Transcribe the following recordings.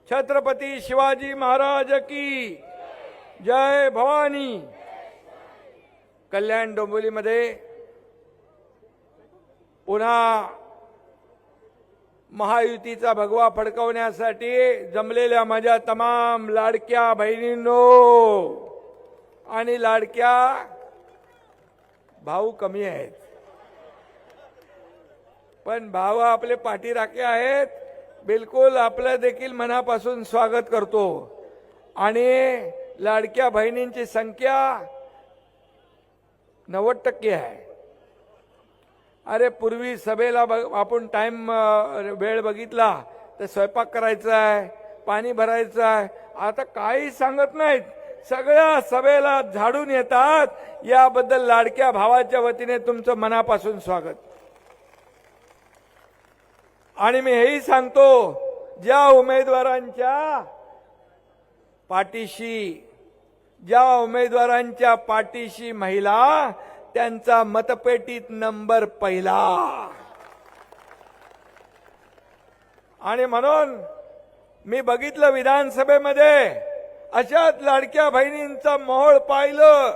छत्रपती शिवाजी महाराज की जय भवानी। कल्याण डोंबिवलीमध्ये पुन्हा महायुतीचा भगवा फडकवण्यासाठी जमलेल्या माझ्या तमाम लाडक्या बहिणींनो आणि लाडक्या भाऊ कमी आहेत, पण भाऊ आपले पाठीराखे आहेत। बिलकुल आपलं देखील मनापासून स्वागत करतो आणि लाडक्या बहिणींची संख्या 90% आहे। अरे पूर्वी सभेला आपण टाइम वेळ बघितला तर स्वयंपाक करायचा आहे, पाणी भरायचं आहे, आता काही सांगत नाहीत, सगळ्या सभेला झाडून येतात। याबद्दल लाडक्या भावाच्या वतीने तुमचं मनापासून स्वागत। आणि मी हेही सांगतो, ज्या उमेदवारांच्या पाठीशी महिला त्यांचा मतपेटीत नंबर पहिला। आणि म्हणून मी बघितलं विधानसभेमध्ये अशाच लाडक्या बहिणींचा मोहोळ पाहिलं,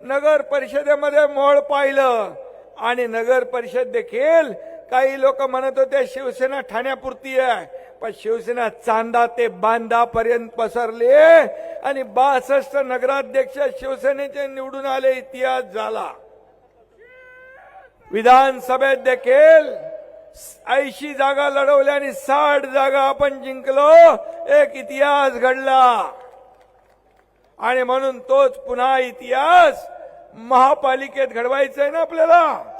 नगर परिषदेमध्ये मोहोळ पाहिलं। आणि नगर परिषद देखील काही लोक म्हणत होते शिवसेना ठाण्यापुरती आहे, पण शिवसेना चांदा ते बांदा पर्यंत पसरली आणि 62 नगराध्यक्ष शिवसेनेचे निवडून आले, इतिहास झाला। विधानसभेत देखील 80 जागा लढवल्या आणि 60 जागा आपण जिंकलो, एक इतिहास घडला। आणि म्हणून तोच पुन्हा इतिहास महापालिकेत घडवायचा आहे ना आपल्याला।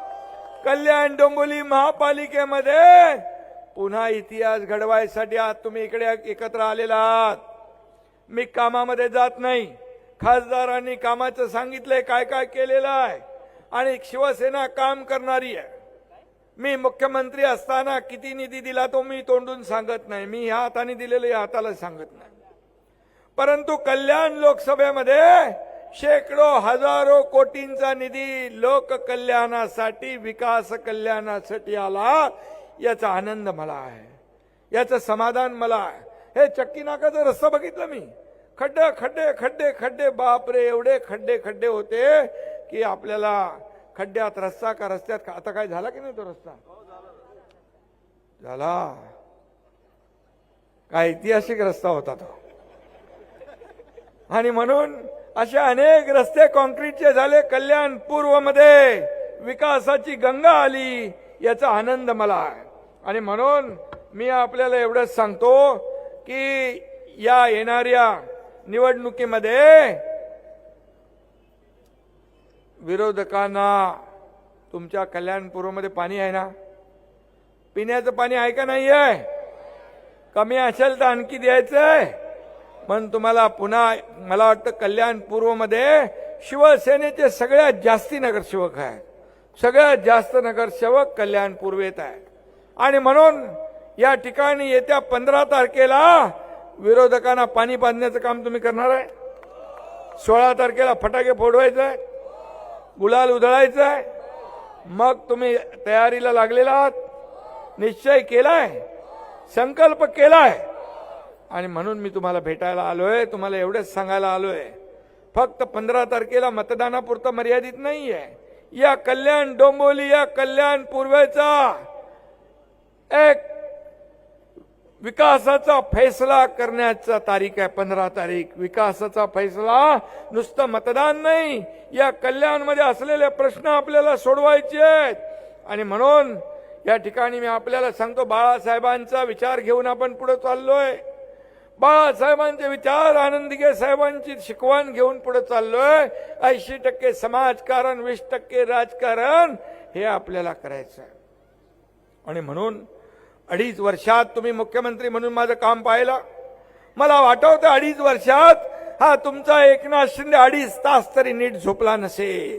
कल्याण डोंबिवली महापालिकेमध्ये पुन्हा इतिहास घडवायसाठी आज तुम्ही इकडे एकत्र आलेला आहात। मी कामामध्ये जात नाही, खासदारांनी कामाचं सांगितलंय, काय काय केलेलं आहे आणि शिवसेना काम करणारी आहे। मी मुख्यमंत्री असताना किती निधी दिला तो मी तोंडून सांगत नाही, मी ह्या हाताने दिलेलं या हाताला सांगत नाही। परंतु कल्याण लोकसभेमध्ये शेकडो हजारो कोटींचा निधी लोक कल्याणासाठी, विकास कल्याणासाठी आला, याचा आनंद मला आहे, याचं समाधान मला आहे। हे चक्की नाकाचा रस्ता बघितला मी, खड्डे खड्डे खड्डे खड्डे, बापरे एवढे खड्डे खड्डे होते की आपल्याला खड्ड्यात रस्ता का रस्त्यात, आता काय झाला की नाही तो रस्ता झाला, काय ऐतिहासिक रस्ता होता तो। आणि म्हणून असे अनेक रस्ते कॉन्क्रीटचे झाले, कल्याण पूर्व मध्ये विकासाची गंगा आली, याचा आनंद मला आहे। आणि म्हणून मी आपल्याला एवढंच सांगतो की या येणाऱ्या निवडणुकीमध्ये विरोधकांना, तुमच्या कल्याण पूर्व मध्ये पाणी आहे ना, पिण्याचं पाणी आहे का नाही आहे, कमी असेल तर आणखी द्यायचंय। पण तुम्हाला पुन्हा मला वाटतं कल्याण पूर्व मध्ये शिवसेनेचे सगळ्यात जास्ती नगरसेवक आहेत, सगळ्यात जास्त नगरसेवक कल्याण पूर्वेत आहे। आणि म्हणून या ठिकाणी येत्या 15 तारखेला विरोधकांना पाणी बांधण्याचं काम तुम्ही करणार आहे। 16 तारखेला फटाके फोडवायचे आहे, गुलाल उधळायचा आहे, मग तुम्ही तयारीला लागलेला आहात, निश्चय केलाय, संकल्प केलाय। आणि म्हणून मी तुम्हाला भेटायला आलोय, तुम्हाला एवढंच सांगायला आलोय, फक्त 15 तारखेला मतदानापुरतं मर्यादित नाहीये। या कल्याण डोंबिवली, या कल्याण पूर्वेचा एक विकासाचा फैसला करण्याचा तारीख आहे 15 तारीख। विकासाचा फैसला, नुसतं मतदान नाही, या कल्याणमध्ये असलेले प्रश्न आपल्याला सोडवायचे आहेत। आणि म्हणून या ठिकाणी मी आपल्याला सांगतो, बाळासाहेबांचा विचार घेऊन आपण पुढे चाललोय। बाळासाहेबांचे विचार, आनंदीगे साहेबांची शिकवण घेऊन पुढे चाललोय। 80% समाजकारण, 20% राजकारण, हे आपल्याला करायचं आहे। आणि म्हणून 2.5 वर्षात तुम्ही मुख्यमंत्री म्हणून माझं काम पाहिलं, मला वाटतं 2.5 वर्षात हा तुमचा एकनाथ शिंदे 2.5 तास तरी नीट झोपला नसेल।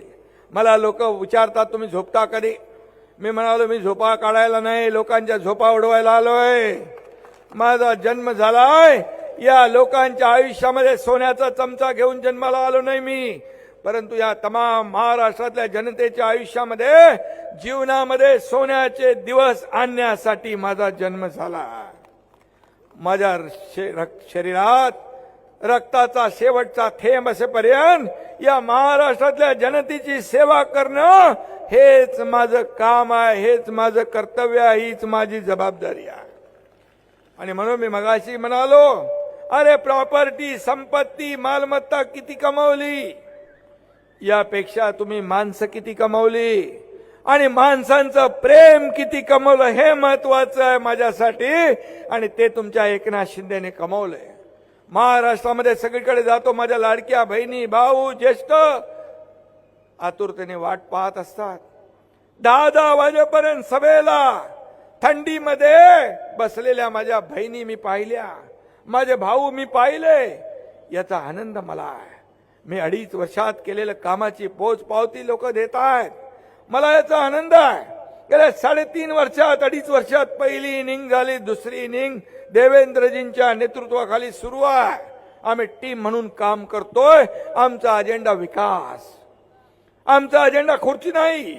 मला लोक विचारतात तुम्ही झोपता कधी, मी म्हणालो मी झोपा काढायला नाही, लोकांच्या झोपा उडवायला आलोय। माझा जन्म झालाय, या लोकांच्या आयुष्यामध्ये सोन्याचा चमचा घेऊन जन्माला आलो नाही मी, परंतु या तमाम महाराष्ट्रातल्या जनतेच्या आयुष्यामध्ये, जीवनामध्ये सोन्याचे दिवस आणण्यासाठी माझा जन्म झाला। माझ्या शरीरात रक्ताचा शेवटचा थेंब असेपर्यंत या महाराष्ट्रातल्या जनतेची सेवा करणं हेच माझं काम आहे, हेच माझं कर्तव्य आहे, हीच माझी जबाबदारी आहे. आणि म्हणून मी मगाशी म्हणालो, अरे प्रॉपर्टी, संपत्ती, मालमत्ता किती कमावली, यापेक्षा तुम्ही माणसं किती कमावली आणि माणसांचं प्रेम किती कमवलं हे महत्वाचं आहे माझ्यासाठी. आणि ते तुमच्या एकनाथ शिंदेने कमवलंय. महाराष्ट्रामध्ये सगळीकडे जातो, माझ्या लाडक्या बहिणी, भाऊ, ज्येष्ठ आतुरतेने वाट पाहत असतात. 10 वाजेपर्यंत सभेला थंडीमध्ये बसलेल्या माझ्या बहिणी मी पाहिल्या, माझे भाऊ मी पाहिले. याचा आनंद मला आहे. मी 2.5 वर्षात केलेल्या कामाची पोच पावती लोक देत आहेत. मला याचा आनंद आहे. गेल्या 3.5 वर्षात, 2.5 वर्षात पहिली इनिंग झाली, दुसरी इनिंग देवेंद्रजींच्या नेतृत्वाखाली सुरू आहे. आम्ही टीम म्हणून काम करतोय. आमचा अजेंडा विकास, आमचा अजेंडा खुर्ची नाही,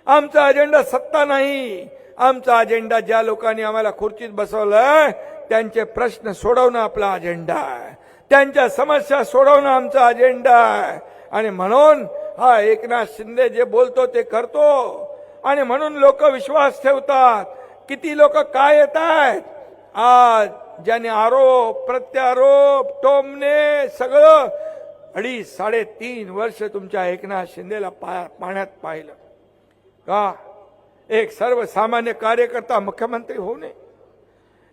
आमचा अजेंडा सत्ता नाही. आमचा अजेंडा ज्या लोकांनी आम्हाला खुर्चीत बसवलंय त्यांचे प्रश्न सोडवणं आपला अजेंडा आहे, त्यांच्या समस्या सोडवणं आमचा अजेंडा आहे. आणि म्हणून हा एकनाथ शिंदे जे बोलतो ते करतो. आणि म्हणून लोक विश्वास ठेवतात. किती लोक काय येत आहेत आज, ज्याने आरोप प्रत्यारोप टोमणे सगळं 2.5-3.5 वर्ष तुमच्या एकनाथ शिंदेला पाण्यात पाहिलं का. एक सर्वसामान्य कार्यकर्ता मुख्यमंत्री होऊ नये,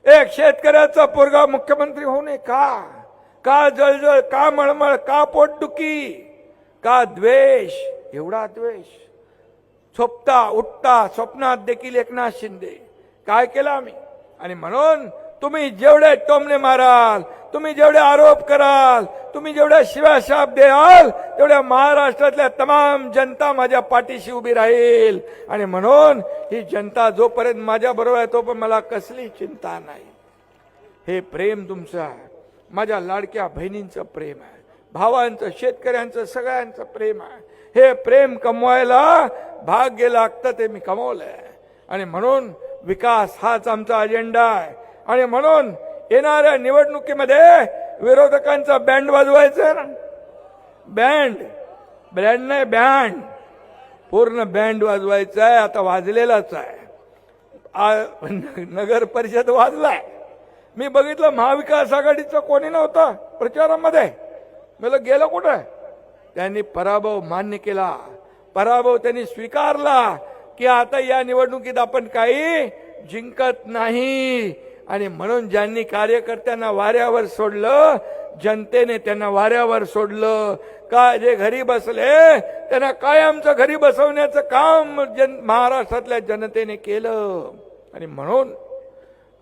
एक शेतकऱ्याचा पोरगा मुख्यमंत्री होऊ नये का. का जळजळ, का मळमळ, का पोटदुखी, का द्वेष, एवढा द्वेष. झोपता उठता स्वप्नात देखील एकनाथ शिंदे काय केलं आम्ही. आणि म्हणून तुम्ही जेवढे टोमणे माराल, तुम्ही जेवढे आरोप कराल, तुम्ही जेवढ्या शिव्याशाप द्याल, तेवढ्या महाराष्ट्रातल्या तमाम जनता माझ्या पाठीशी उभी राहील. आणि म्हणून ही जनता जोपर्यंत माझ्या बरोबर आहे तोपर्यंत मला कसली चिंता नाही. हे प्रेम तुमचं आहे, माझ्या लाडक्या बहिणींचं प्रेम आहे, भावांचं, शेतकऱ्यांचं, सगळ्यांचं प्रेम आहे. हे प्रेम कमवायला भाग्य लागतं, ते मी कमवलंय. आणि म्हणून विकास हाच आमचा अजेंडा आहे. आणि म्हणून येणाऱ्या निवडणुकीमध्ये विरोधकांचा बँड वाजवायचा ना. बँड नाही, बँड, पूर्ण बँड वाजवायचा आहे. आता वाजलेलाच आहे. नगर परिषद वाजलाय. मी बघितलं महाविकास आघाडीचा कोणी नव्हता प्रचारामध्ये. मला गेलं कुठं. त्यांनी पराभव मान्य केला, पराभव त्यांनी स्वीकारला की आता या निवडणुकीत आपण काही जिंकत नाही. आणि म्हणून ज्यांनी कार्यकर्त्यांना वाऱ्यावर सोडलं, जनतेने त्यांना वाऱ्यावर सोडलं. का जे घरी बसले त्यांना कायमचं घरी बसवण्याचं काम महाराष्ट्रातल्या जनतेने केलं. आणि म्हणून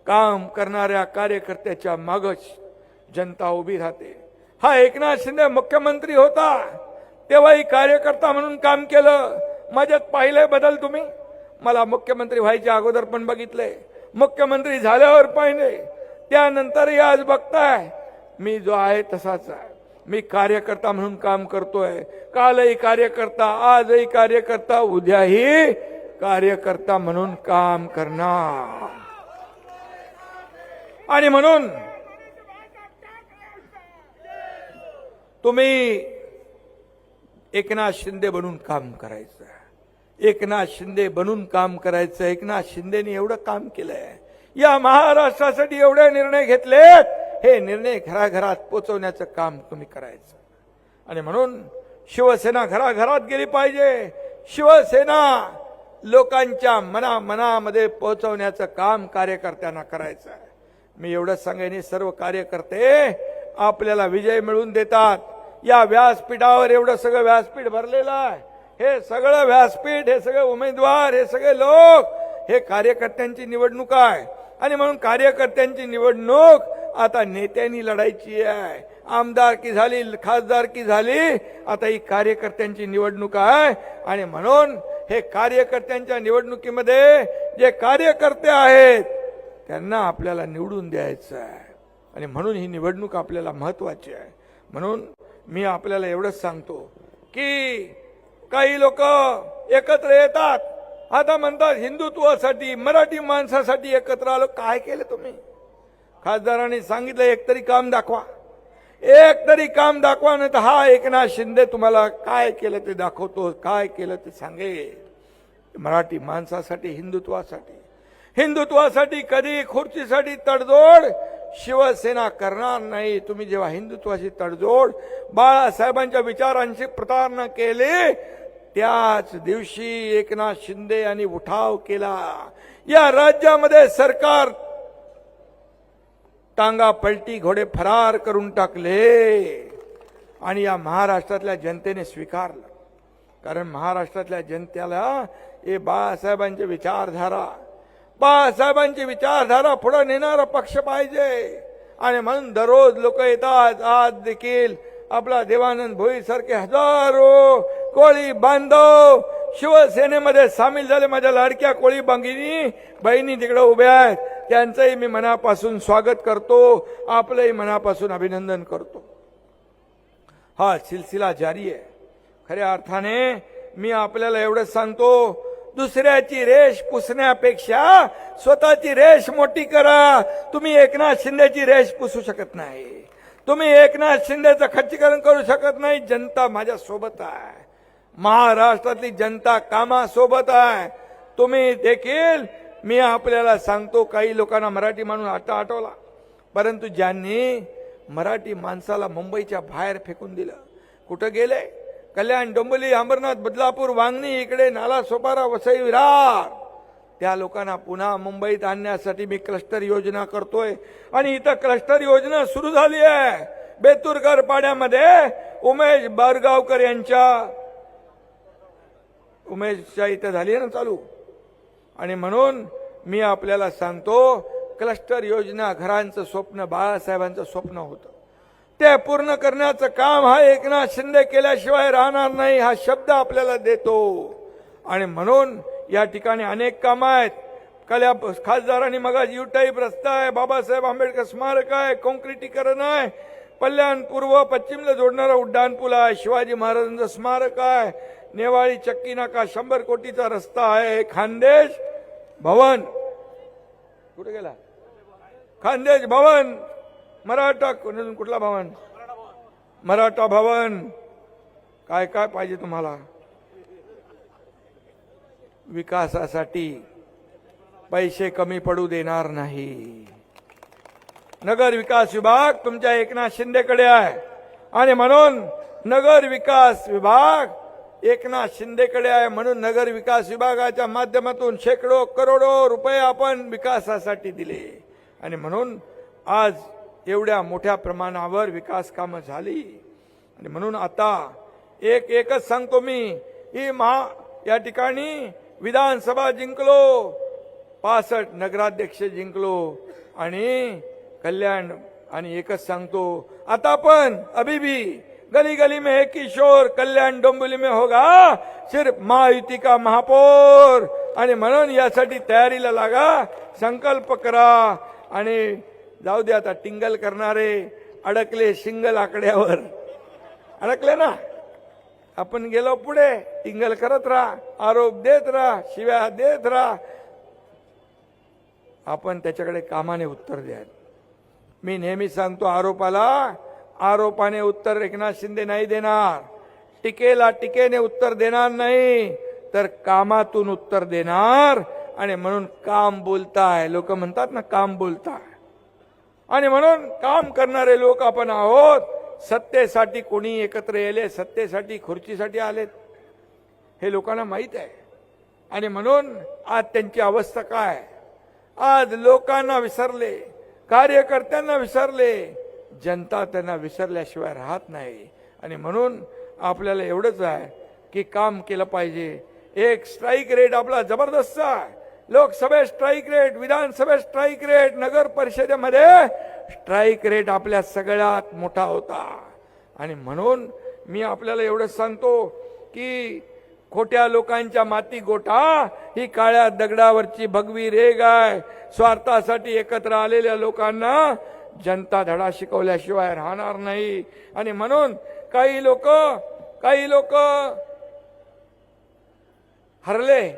काम करणाऱ्या कार्यकर्त्याच्या मागच जनता उभी राहते. हा एकनाथ शिंदे मुख्यमंत्री होता तेव्हाही कार्यकर्ता म्हणून काम केलं. माझ्यात पाहिलंय बदल तुम्ही. मला मुख्यमंत्री व्हायच्या अगोदर पण बघितलंय, मुख्यमंत्री झाल्यावर पाहिले, त्यानंतरही आज बघताय मी जो आहे तसाच आहे. मी कार्यकर्ता म्हणून काम करतोय. कालही कार्यकर्ता, आजही कार्यकर्ता, उद्याही कार्यकर्ता म्हणून काम करणार. आणि म्हणून तुम्ही एकनाथ शिंदे बनून काम करायचं, एकनाथ शिंदे बनून काम करायचं. एकनाथ शिंदेने एवढं काम केलंय, या महाराष्ट्रासाठी एवढे निर्णय घेतलेत. हे निर्णय घराघरात पोचवण्याचं काम तुम्ही करायचं. आणि म्हणून शिवसेना घराघरात गेली पाहिजे. शिवसेना लोकांच्या मनामध्ये पोहोचवण्याचं काम कार्यकर्त्यांना करायचं आहे. मी एवढंच सांगेन, सर्व कार्यकर्ते आपल्याला विजय मिळवून देतात. या व्यासपीठावर एवढं सगळं व्यासपीठ भरलेलं आहे. हे सगळं व्यासपीठ, हे सगळे उमेदवार, हे सगळे लोक, हे कार्यकर्त्यांची निवडणूक आहे. आणि म्हणून कार्यकर्त्यांची निवडणूक आता नेत्यांनी लढायची आहे. आमदारकी झाली, खासदारकी झाली, आता ही कार्यकर्त्यांची निवडणूक आहे. आणि म्हणून हे कार्यकर्त्यांच्या निवडणुकीमध्ये जे कार्यकर्ते आहेत त्यांना आपल्याला निवडून द्यायचं आहे. आणि म्हणून ही निवडणूक आपल्याला महत्वाची आहे. म्हणून मी आपल्याला एवढंच सांगतो की काही लोक एकत्र येतात, आता म्हणतात हिंदुत्वासाठी, मराठी माणसासाठी एकत्र आलो. काय केलं तुम्ही? खासदारांनी सांगितलं एक तरी काम दाखवा, एक तरी काम दाखवा, नाही तर हा एकनाथ शिंदे तुम्हाला काय केलं ते दाखवतो, काय केलं ते सांगेल. मराठी माणसासाठी, हिंदुत्वासाठी कधी खुर्चीसाठी तडजोड शिवसेना करणार नाही. तुम्ही जेव्हा हिंदुत्वाशी तडजोड बाळासाहेबांच्या विचारांची प्रतारणा केली, त्याच दिवशी एकनाथ शिंदे यांनी उठाव केला. या राज्यामध्ये सरकार टांगा पलटी, घोडे फरार करून टाकले आणि या महाराष्ट्रातल्या जनतेने स्वीकारलं. कारण महाराष्ट्रातल्या जनतेला हे बाळासाहेबांची विचारधारा पुढे नेणारा पक्ष पाहिजे. आणि म्हणून दररोज लोक येतात. आज देखील आपला देवानंद भोई सारखे हजारो कोळी बांधव शिवसेनेमध्ये सामील झाले. माझ्या लाडक्या कोळी बहिणी तिकडे उभ्या आहेत, त्यांचंही मी मनापासून स्वागत करतो, आपलंही मनापासून अभिनंदन करतो. हा सिलसिला जारी आहे. खऱ्या अर्थाने मी आपल्याला एवढंच सांगतो, दुसऱ्याची रेष पुसण्यापेक्षा स्वतःची रेष मोठी करा. तुम्ही एकनाथ शिंदेची रेष पुसू शकत नाही, तुम्ही एकनाथ शिंदेचं खच्चीकरण करू शकत नाही. जनता माझ्या सोबत आहे, महाराष्ट्रातली जनता कामासोबत आहे. तुम्ही देखील, मी आपल्याला सांगतो, काही लोकांना मराठी म्हणून आठवला, परंतु ज्यांनी मराठी माणसाला मुंबईच्या बाहेर फेकून दिलं, कुठं गेले? कल्याण, डोंबिवली, अंबरनाथ, बदलापूर, वांगणी, इकडे नालासोपारा, वसई, विरार, त्या लोकांना पुन्हा मुंबईत आणण्यासाठी मी क्लस्टर योजना करतोय. आणि इथं क्लस्टर योजना सुरू झाली आहे. बेतुरकर पाड्यामध्ये उमेश बारगावकर उमेशच्या इथं झाली आहे ना चालू. आणि म्हणून मी आपल्याला सांगतो, क्लस्टर योजना घरांचं स्वप्न बाळासाहेबांचं स्वप्न होतं, ते पूर्ण करण्याचं काम हा एकनाथ शिंदे केल्याशिवाय राहणार नाही, हा शब्द आपल्याला देतो. आणि म्हणून या ठिकाणी अनेक कामं आहेत. खासदारांनी मग यू टाईप रस्ता आहे, बाबासाहेब आंबेडकर स्मारक आहे, काँक्रिटीकरण आहे, कल्याण पूर्व पश्चिमला जोडणारा उड्डाणपूल आहे, शिवाजी महाराजांचं स्मारक आहे, नेवाळी चक्की नाका 100 कोटीचा रस्ता आहे, खानदेश भवन कुठे गेला? खानदेश भवन, मराठा कुठला भवन? मराठा भवन. काय काय पाहिजे तुम्हाला? विकासासाठी पैसे कमी पडू देणार नाही. नगर विकास विभाग तुमच्या एकनाथ शिंदेकडे आहे आणि म्हणून नगर विकास विभाग एकनाथ शिंदेकडे आहे. म्हणून नगर विकास विभागाच्या माध्यमातून शेकडो करोडो रुपये आपण विकासासाठी दिले आणि म्हणून आज एवढ्या मोठ्या प्रमाणावर विकास कामं झाली. आणि म्हणून आता एकच सांगतो मी, ही या ठिकाणी विधानसभा जिंकलो, 65 नगराध्यक्ष जिंकलो आणि कल्याण. आणि एकच सांगतो, आता पण अभी भी गली गली में एक किशोर, कल्याण डोंबिवली में होगा सिर्फ महायुति का महापौर. आणि म्हणून यासाठी तयारीला लागा, संकल्प करा. आणि जाऊ दे आता टिंगल करणारे अडकले सिंगल आकड्यावर, अडकले ना. आपण गेलो पुढे, टिंगल करत राहा, आरोप देत राहा, शिव्या देत राहा. आपण त्याच्याकडे कामाने उत्तर द्या. मी नेहमी सांगतो, आरोपाने उत्तर एकनाथ शिंदे नाही देणार, टीकेला टीकेने उत्तर देणार नाही, तर कामातून उत्तर देणार. आणि म्हणून काम बोलताय, लोक म्हणतात ना काम बोलताय, आणि म्हणून काम करणारे लोक आपण आहोत. सत्तेसाठी कोणी एकत्र येले, सत्तेसाठी खुर्चीसाठी आलेत, हे लोकांना माहित आहे. आणि म्हणून आज त्यांची अवस्था काय? आज लोकांना विसरले, कार्यकर्त्यांना विसरले, जनता त्यांना विसरल्याशिवाय राहत नाही. आणि म्हणून आपल्याला एवढंच आहे की काम केलं पाहिजे. एक स्ट्राईक रेट आपला जबरदस्त आहे. लोकसभेत स्ट्राईक रेट, विधानसभेत स्ट्राईक रेट, नगर परिषदेमध्ये स्ट्राईक रेट आपल्या सगळ्यात मोठा होता. आणि म्हणून मी आपल्याला एवढंच सांगतो की खोट्या लोकांच्या माती गोठा ही काळ्या दगडावरची भगवी रेग आहे. स्वार्थासाठी एकत्र आलेल्या लोकांना जनता धडा शिकवल्याशिवाय राहणार नाही. आणि म्हणून काही लोक हरले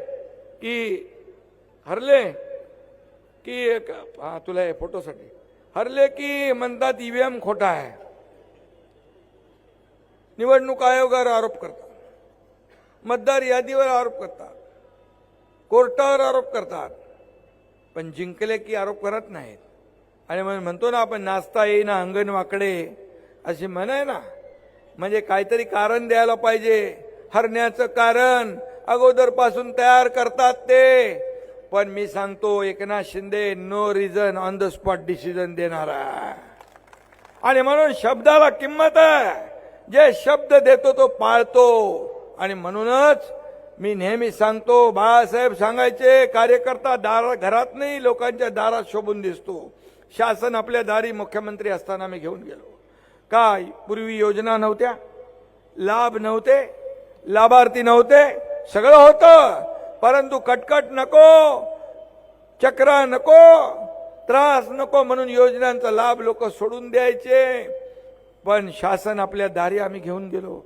की तुला फोटोसाठी हरले की म्हणतात ईव्हीएम खोटा आहे, निवडणूक आयोगावर आरोप करतात, मतदार यादीवर आरोप करतात, कोर्टावर आरोप करतात, पण जिंकले की आरोप करत नाहीत. आणि म्हणतो ना आपण, नाचता येईना अंगण वाकडे, अशी म्हण आहे ना. म्हणजे काहीतरी कारण द्यायला पाहिजे. हरण्याचं कारण अगोदरपासून तयार करतात ते. पण मी सांगतो, Eknath Shinde no reason on the spot decision देणार आहे. आणि म्हणून शब्दाला किंमत आहे. जे शब्द देतो तो पाळतो. आणि म्हणूनच मी नेहमी सांगतो, बाळासाहेब सांगायचे, कार्यकर्ता घरात नाही लोकांच्या दारात शोभून दिसतो. शासन आपल्या दारी मुख्यमंत्री असताना मी घेऊन गेलो. काय पूर्वी योजना नव्हत्या, लाभ नव्हते, लाभार्थी नव्हते, सगळं होतं. परंतु कटकट नको, चक्रा नको, त्रास नको म्हणून योजनांचा लाभ लोक सोडून द्यायचे. पण शासन आपल्या दारी आम्ही घेऊन गेलो.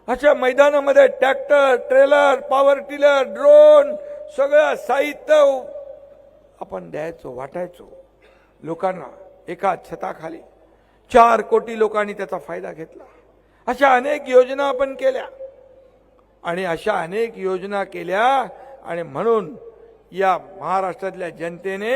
अशा मैदानामध्ये tractor, trailer, power tiller, drone, सगळं साहित्य आपण द्यायचो, वाटायचो लोकांना एका छताखाली. 4 कोटी लोकांनी त्याचा फायदा घेतला. अशा अनेक योजना आपण केल्या आणि अशा अनेक योजना केल्या. आणि म्हणून या महाराष्ट्रातल्या जनतेने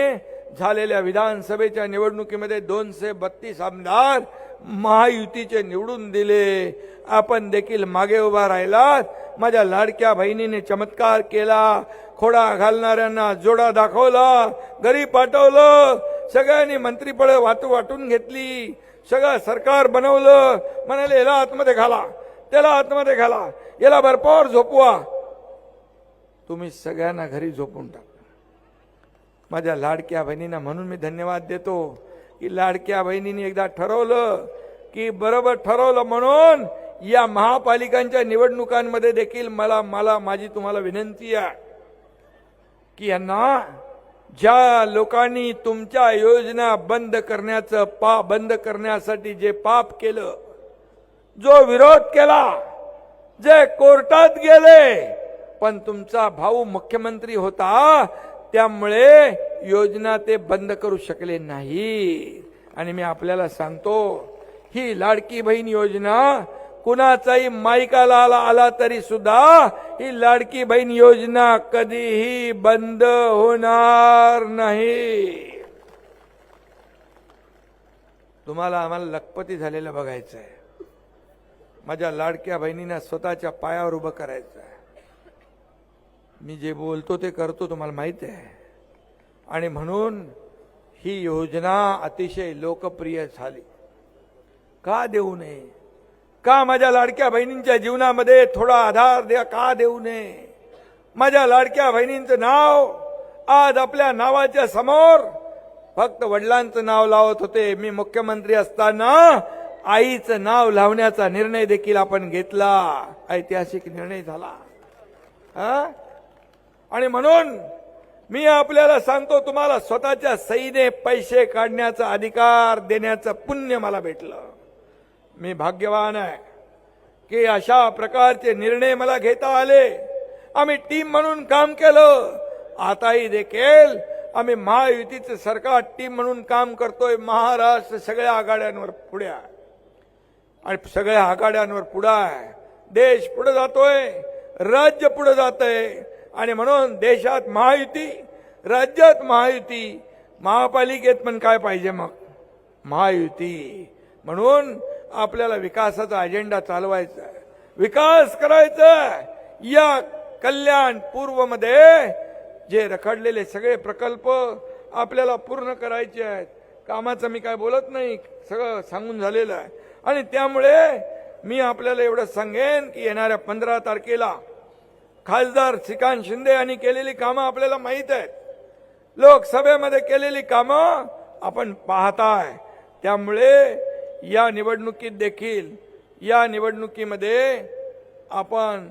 झालेल्या विधानसभेच्या निवडणुकीमध्ये 232 आमदार महायुतीचे निवडून दिले. आपण देखील मागे उभा राहिलात. माझ्या लाडक्या बहिणीने चमत्कार केला. खोडा घालणाऱ्यांना जोडा दाखवला, घरी पाठवलं. सगळ्यांनी मंत्रीपद वाटून घेतली. सगळं सरकार बनवलं. म्हणाले याला आतमध्ये घाला, त्याला आतमध्ये घाला, याला बर्फावर झोपवा. तुम्ही सगळ्यांना घरी झोपून टाका. माझ्या लाडक्या बहिणींना म्हणून मी धन्यवाद देतो की लाडक्या बहिणींनी एकदा ठरवलं की बरोबर ठरवलं. म्हणून या महापालिकांच्या निवडणुकांमध्ये देखील माझी तुम्हाला विनंती आहे की यांना, ज्या लोकांनी तुमच्या योजना बंद करण्यासाठी जे पाप केलं, जो विरोध केला, जे कोर्टात गेले, पण तुमचा भाऊ मुख्यमंत्री होता त्यामुळे योजना ते बंद करू शकले नाही. आणि मी आपल्याला सांगतो, ही लाडकी बहीण योजना कुणाचाही माईकाला आला तरी सुद्धा ही लाडकी बहीण योजना कधीही बंद होणार नाही. तुम्हाला आम्हाला लखपती झालेलं बघायचं आहे. माझ्या लाडक्या बहिणींना स्वतःच्या पायावर उभं करायचं आहे. मी जे बोलतो ते करतो, तुम्हाला माहिती आहे. आणि म्हणून ही योजना अतिशय लोकप्रिय झाली. का देऊ नये? का माझ्या लाडक्या बहिणींच्या जीवनामध्ये थोडा आधार द्या, का देऊ नये? माझ्या लाडक्या बहिणींचं नाव आज आपल्या नावाच्या समोर फक्त वडिलांचं नाव लावत होते. मी मुख्यमंत्री असताना आईचं नाव लावण्याचा निर्णय देखील आपण घेतला. ऐतिहासिक निर्णय झाला. आणि म्हणून मी आपल्याला सांगतो, तुम्हाला स्वतःच्या सहीने पैसे काढण्याचा अधिकार देण्याचं पुण्य मला भेटलं. मी भाग्यवान आहे की अशा प्रकारचे निर्णय मला घेता आले. आम्ही टीम म्हणून काम केलं. आताही देखील आम्ही महायुतीचं सरकार टीम म्हणून काम करतोय. महाराष्ट्र सगळ्या आघाड्यांवर पुढे आहे आणि सगळ्या आघाड्यांवर पुढे आहे. देश पुढे जातोय, राज्य पुढे जातंय. आणि म्हणून देशात महायुती, राज्यात महायुती, महापालिकेत पण काय पाहिजे मग? महायुती. म्हणून आपल्याला विकासाचा अजेंडा चालवायचा आहे, विकास करायचा आहे. या कल्याण पूर्वमध्ये जे रखडलेले सगळे प्रकल्प आपल्याला पूर्ण करायचे आहेत. कामाचं मी काय बोलत नाही, सगळं सांगून झालेलं आहे. आणि त्यामुळे मी आपल्याला एवढं सांगेन की येणाऱ्या 15 तारखेला खासदार श्रीकांत शिंदे यांनी केलेली कामं आपल्याला माहीत आहेत. लोकसभेमध्ये केलेली कामं आपण पाहताय. त्यामुळे या निवडणुकीत देखील, या निवडणुकीमध्ये आपण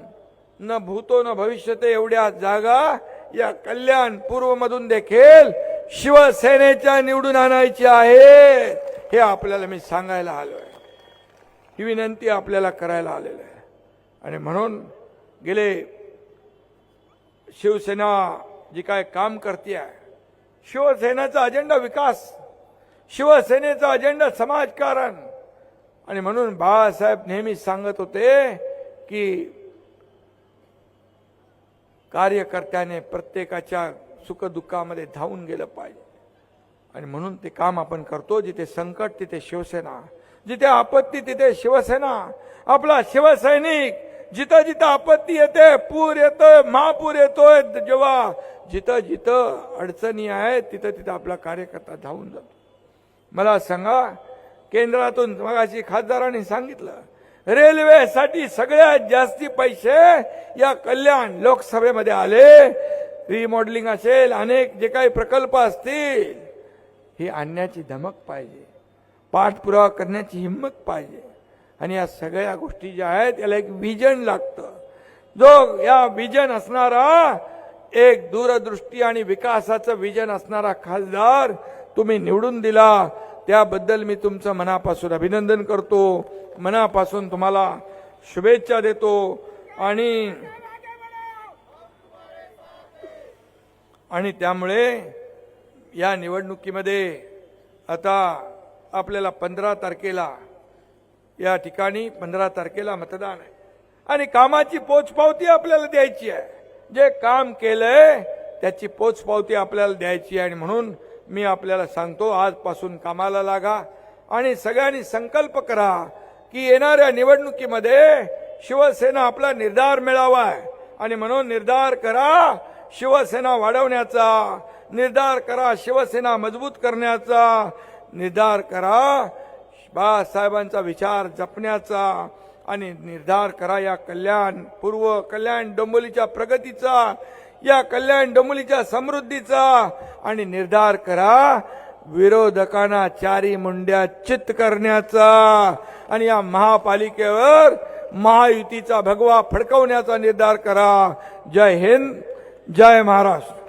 न भूतो न भविष्यते एवढ्या जागा या कल्याण पूर्वमधून देखील शिवसेनेच्या निवडून आणायची आहेत. हे आपल्याला मी सांगायला आलोय. ही विनंती आपल्याला करायला आलेली आहे. आणि म्हणून गेले शिवसेना जी काय काम करते आहे, शिवसेनेचा अजेंडा विकास. शिवसेनेचा अजेंडा समाजकारण. आणि म्हणून बाळासाहेब नेहमी सांगत होते की कार्यकर्त्याने प्रत्येकाच्या सुखदुःखामध्ये धावून गेलं पाहिजे. आणि म्हणून ते काम आपण करतो. जिथे संकट तिथे शिवसेना, जिथे आपत्ती तिथे शिवसेना. आपला शिवसैनिक जिथं जिथं आपत्ती येते, पूर येतोय, महापूर येतोय, जेव्हा जिथं जिथं अडचणी आहेत तिथं तिथं आपला कार्यकर्ता धावून जातो. मला सांगा, केंद्रातून मगाशी खासदारांनी सांगितलं, रेल्वेसाठी सगळ्यात जास्ती पैसे या कल्याण लोकसभेमध्ये आले. रिमॉडेलिंग असेल, अनेक जे काही प्रकल्प असतील, हे आणण्याची धमक पाहिजे, पाठपुरावा करण्याची हिंमत पाहिजे. आणि या सगळ्या गोष्टी ज्या आहेत याला एक विजन लागतं. जो या विजन असणारा, एक दूरदृष्टी आणि विकासाचं विजन असणारा खासदार तुम्ही निवडून दिला, त्याबद्दल मी तुमचं मनापासून अभिनंदन करतो. मनापासून तुम्हाला शुभेच्छा देतो. आणि त्यामुळे या निवडणुकीमध्ये आता आपल्याला 15 तारखेला या ठिकाणी 15 तारखेला मतदान आहे. आणि कामाची पोचपावती आपल्याला द्यायची आहे. जे काम केलंय त्याची पोचपावती आपल्याला द्यायची आहे. आणि म्हणून मी आपल्याला सांगतो, आजपासून कामाला लागा आणि सगळ्यांनी संकल्प करा की येणाऱ्या निवडणुकीमध्ये शिवसेना आपला निर्धार मिळावा आहे. आणि म्हणून निर्धार करा शिवसेना वाढवण्याचा, निर्धार करा शिवसेना मजबूत करण्याचा, निर्धार करा बाळासाहेबांचा विचार जपण्याचा. आणि निर्धार करा या कल्याण डोंबिवलीच्या प्रगतीचा, या कल्याण डोंबिवलीच्या समृद्धीचा. आणि निर्धार करा विरोधकांना चारी मुंड्या चित करण्याचा. आणि या महापालिकेवर महायुतीचा भगवा फडकवण्याचा निर्धार करा. जय हिंद, जय महाराष्ट्र.